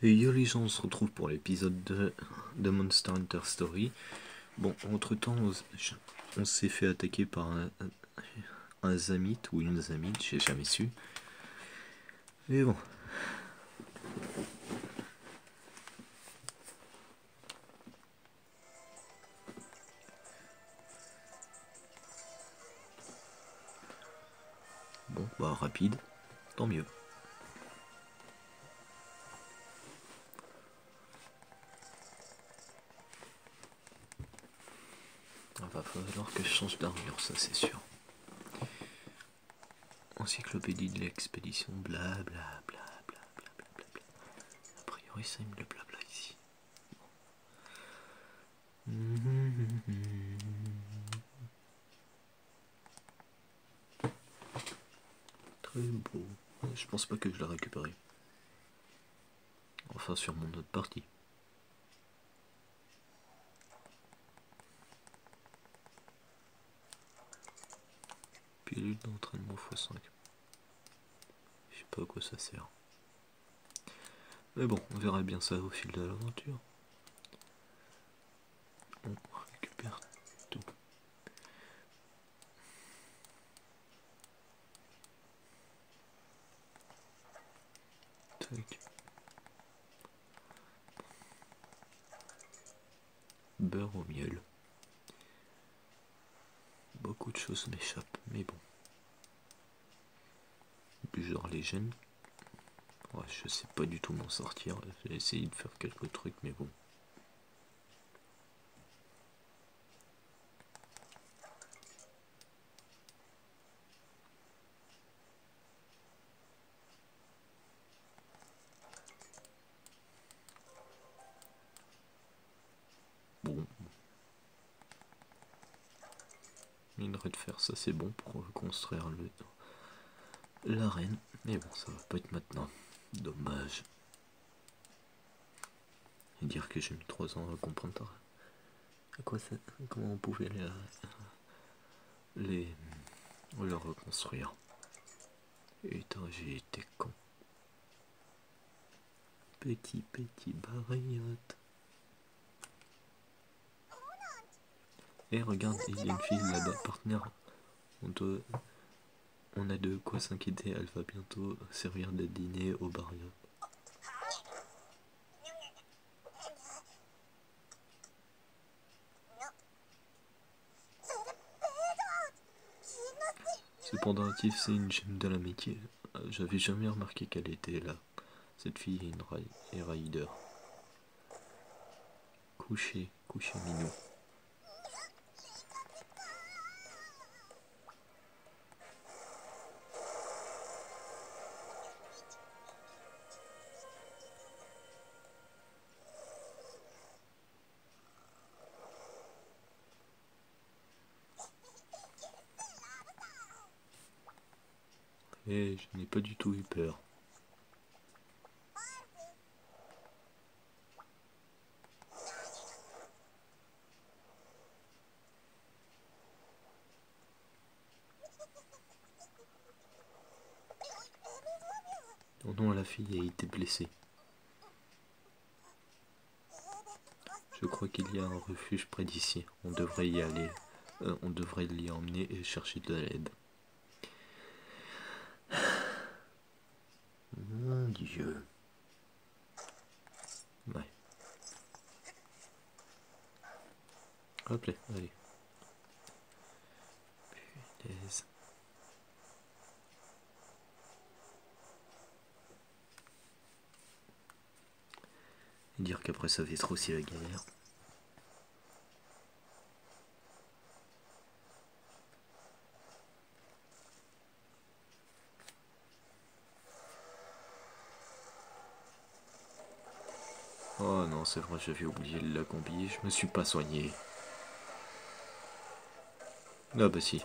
Et yo les gens, on se retrouve pour l'épisode 2 de Monster Hunter Story. Bon, entre temps, on s'est fait attaquer par un zamite ou une zamite, j'ai jamais su. Mais bon. Bon, bah rapide, tant mieux. Il va falloir que je change d'armure, ça c'est sûr. Encyclopédie de l'expédition, bla bla bla bla bla bla bla bla. A priori, ça me le blabla ici. Très beau. Je pense pas que je l'ai récupéré. Enfin, sur mon autre partie. Pilule d'entraînement x5. Je sais pas à quoi ça sert. Mais bon, on verra bien ça au fil de l'aventure. On récupère tout. Tac. Beurre au miel. Beaucoup de choses m'échappent, mais bon. Du genre les gènes. Ouais, je sais pas du tout m'en sortir. J'ai essayé de faire quelques trucs, mais bon. Bon. Minerai de fer, ça c'est bon pour reconstruire l'arène. Mais bon, ça va pas être maintenant. Dommage. Et dire que j'ai mis 3 ans à comprendre à quoi ça, comment on pouvait les reconstruire. Putain, j'ai été con. Petit bariote. Et regarde, il y a une fille là-bas, partenaire. On a de quoi s'inquiéter, elle va bientôt servir de dîner au bariote. Cependant, actif, c'est une gemme de l'amitié. J'avais jamais remarqué qu'elle était là. Cette fille est rider. Couché minou. Et je n'ai pas du tout eu peur. Oh non, la fille a été blessée. Je crois qu'il y a un refuge près d'ici. On devrait y aller. On devrait l'y emmener et chercher de l'aide. Mon Dieu. Ouais. Hop là, allez. Punaise. Et dire qu'après ça va être aussi la galère. Oh non, c'est vrai, j'avais oublié la combi, je me suis pas soigné. Ah bah si.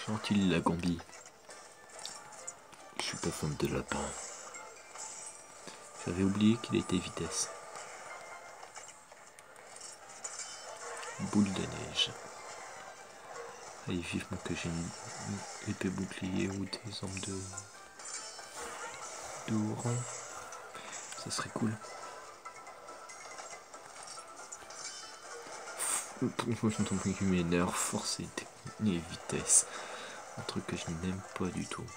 Chante-il la combi. Je suis pas fan de lapin. J'avais oublié qu'il était vitesse. Boule de neige. Et vivement que j'ai une épée bouclier ou des armes de haut rang. Ça serait cool. Il m'énerve, force et vitesse. Un truc que je n'aime pas du tout.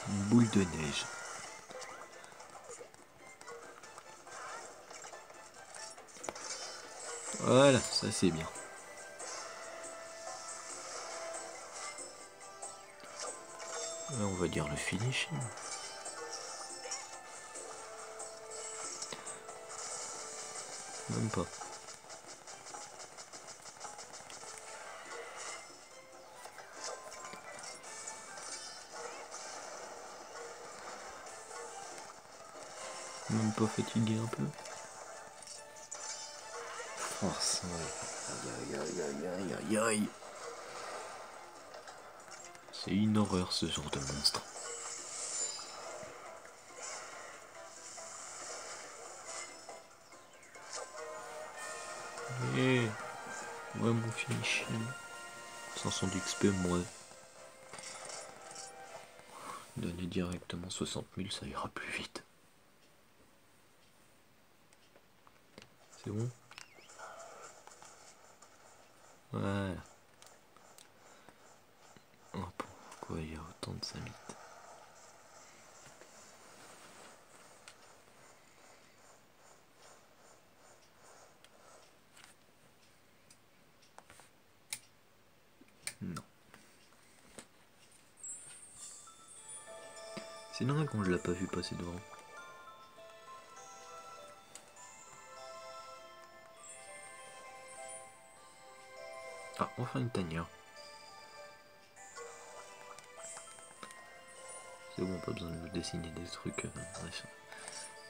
Une boule de neige. Voilà, ça c'est bien. Là, on va dire le finishing. Même pas. Même pas fatigué un peu. Force, ouais. Aïe aïe aïe aïe aïe aïe. C'est une horreur ce genre de monstre. Et ouais, mon finishing. 500 d'XP, moi. Donner directement 60 000, ça ira plus vite. C'est bon? Voilà. Oh, pourquoi il y a autant de samites? Non. C'est normal qu'on ne l'a pas vu passer devant. Ah, enfin une tanière. C'est bon, pas besoin de me dessiner des trucs. Bref.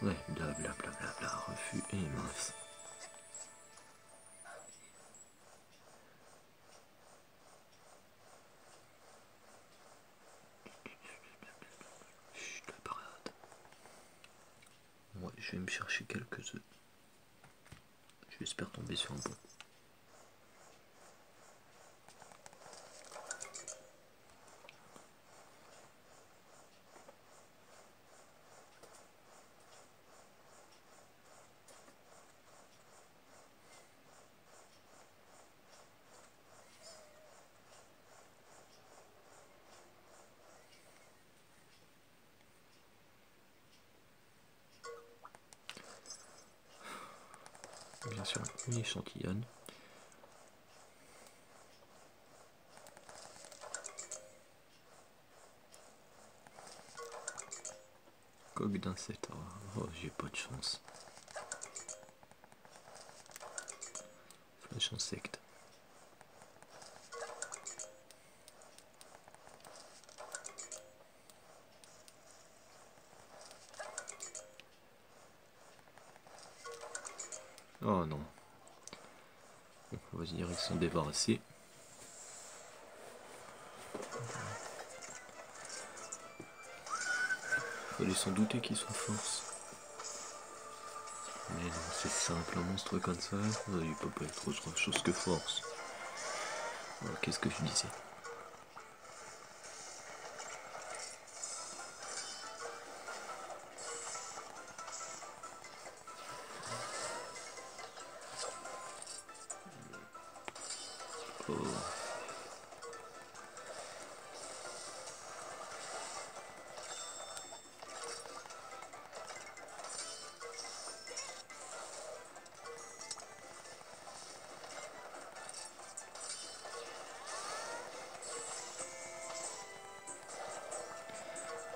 Ouais, blablabla, refus et mince. Chut, la parade. Ouais, je vais me chercher quelques œufs. J'espère tomber sur un bon. Bien sûr, on échantillonne. Coque d'insecte. Oh, j'ai pas de chance. Flèche insecte. Oh non. Bon, on va dire qu'ils sont débarrassés. Fallait s'en douter qu'ils sont force. Mais non, c'est simple, un monstre comme ça, il peut pas être autre chose que force. Alors, qu'est-ce que je disais? Oh.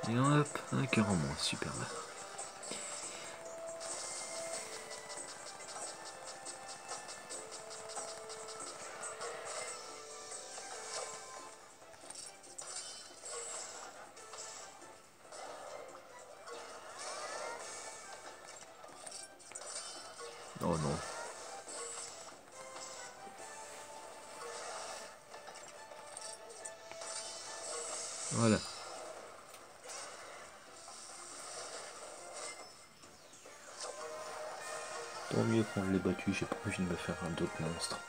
Et hop, un cœur en moins, super là. Oh non. Voilà. Tant mieux qu'on l'ait battu, j'ai pas envie de me faire un d'autres monstres.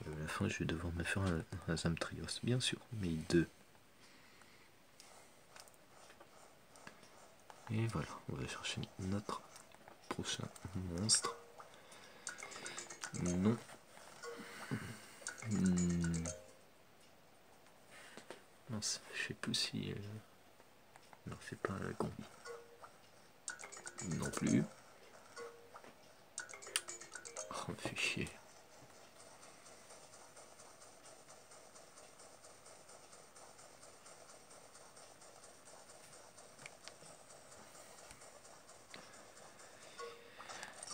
Et à la fin, je vais devoir me faire un Zamtrios, bien sûr, mais 2. Et voilà, on va chercher notre prochain monstre. Non. Mince, je sais plus si... Non, c'est pas la combi. Non plus. Oh, me fait chier.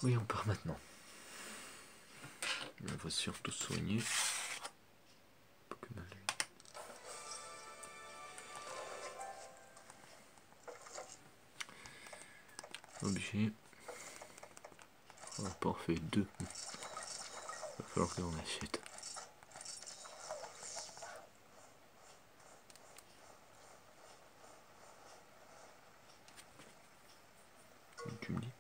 Oui, on part maintenant. On va surtout soigner. Pas que mal. Objet. On a pas fait 2. Va falloir qu'on achète. Tu me dis.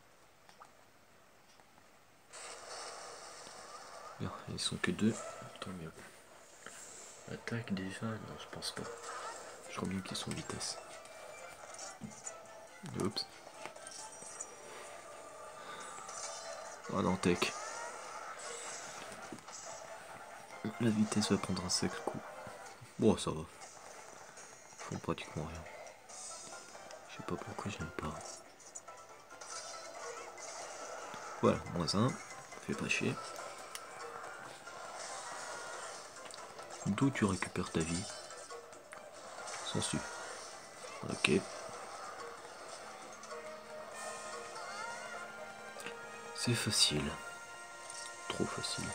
Bien, ils sont que 2. Tant mieux. Attaque déjà? Non, je pense pas. Je crois bien qu'ils sont vitesse. Oups. Oh non, tech. La vitesse va prendre un sacré coup. Bon, ça va. Ils font pratiquement rien. Je sais pas pourquoi j'aime pas. Voilà, -1. Fais pas chier. D'où tu récupères ta vie? Sans su. Ok. C'est facile. Trop facile.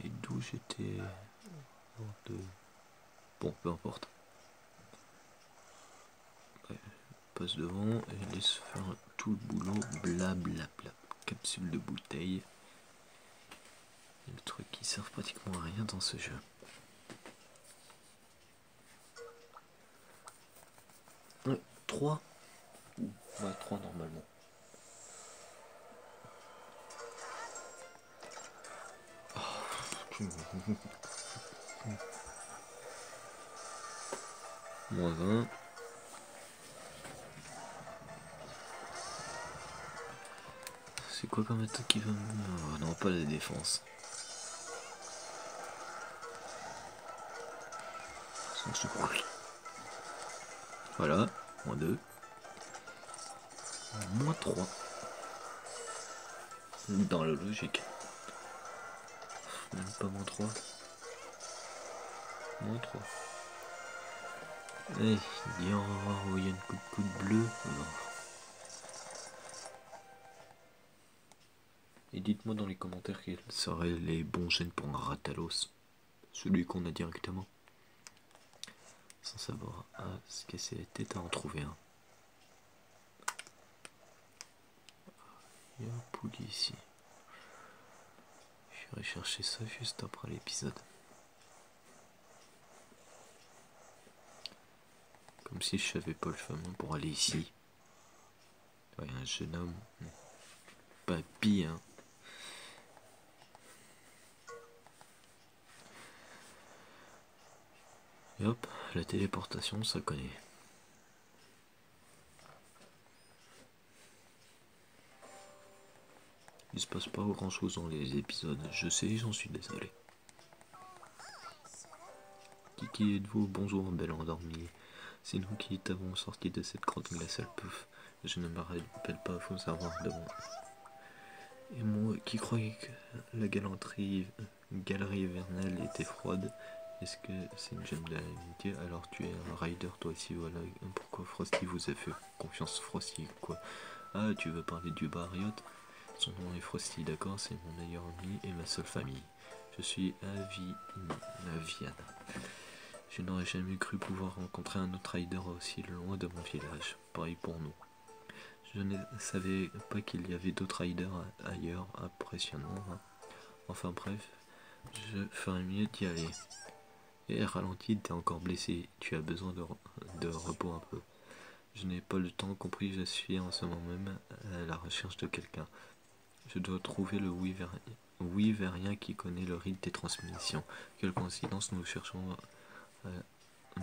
Et d'où j'étais... Bon, peu importe. Ouais, passe devant et laisse faire tout le boulot. Blablabla. Capsule de bouteille. Le truc qui sert pratiquement à rien dans ce jeu. Ouais, 3. Ouais, 3 normalement. -1. C'est quoi comme attaque qui va me... Oh, non, pas la défense. Voilà, -2. -3. Dans la logique. Même pas -3. -3. Hey, dis au revoir, oh, il y a une coup de bleu. Non. Et dites-moi dans les commentaires quels seraient les bons gènes pour un Ratalos. Celui qu'on a directement. Sans savoir se casser la tête à en trouver un. Il y a un pouli ici. J'irai chercher ça juste après l'épisode. Comme si je savais pas le chemin pour aller ici. Ouais, un jeune homme. Papy, hein. Et hop, la téléportation, ça connaît. Il se passe pas grand chose dans les épisodes, je sais, j'en suis désolé. Qui êtes-vous? Bonjour, belle endormie. C'est nous qui t'avons sorti de cette grotte glaciale, pouf. Je ne me rappelle pas, faut savoir de moi. Et moi qui croyais que la galerie hivernale était froide, est-ce que c'est une gemme de l'amitié? Alors tu es un rider toi aussi, voilà pourquoi Frosty vous a fait confiance. Frosty quoi? Ah, tu veux parler du Barriot? Son nom est Frosty, d'accord, c'est mon meilleur ami et ma seule famille. Je suis Avian. Je n'aurais jamais cru pouvoir rencontrer un autre rider aussi loin de mon village. Pareil pour nous. Je ne savais pas qu'il y avait d'autres riders ailleurs, impressionnant. Hein. Enfin bref, je ferais mieux d'y aller. Et ralentis, t'es encore blessé, tu as besoin de repos un peu. Je n'ai pas le temps compris, je suis en ce moment même à la recherche de quelqu'un. Je dois trouver le Wyvérien qui connaît le rythme des transmissions. Quelle coïncidence, nous cherchons.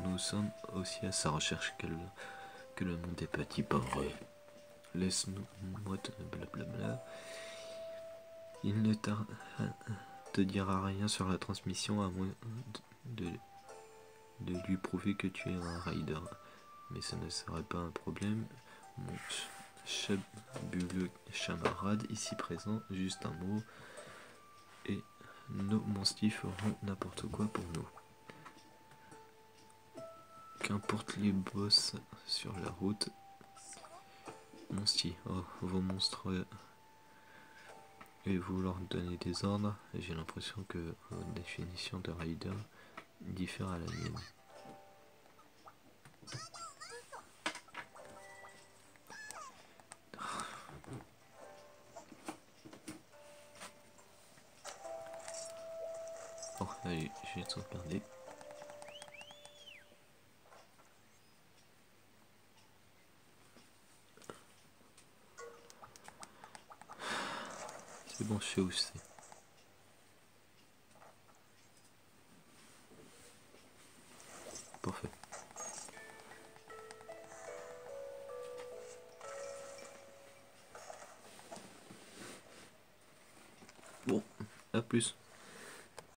Nous sommes aussi à sa recherche que le monde est petit, pas vrai. Laisse-nous, moi, blablabla. Il ne te dira rien sur la transmission à moins de, de lui prouver que tu es un rider. Mais ce ne serait pas un problème. Mon chabuleux camarade ici présent, juste un mot, et nos monstifs feront n'importe quoi pour nous. Qu'importe les bosses sur la route, Monsti, oh, vos monstres, et vous leur donnez des ordres. J'ai l'impression que votre définition de rider diffère à la mienne. Oh, allez, je vais sauvegarder. C'est bon, je sais où c'est. Parfait. Bon, à plus.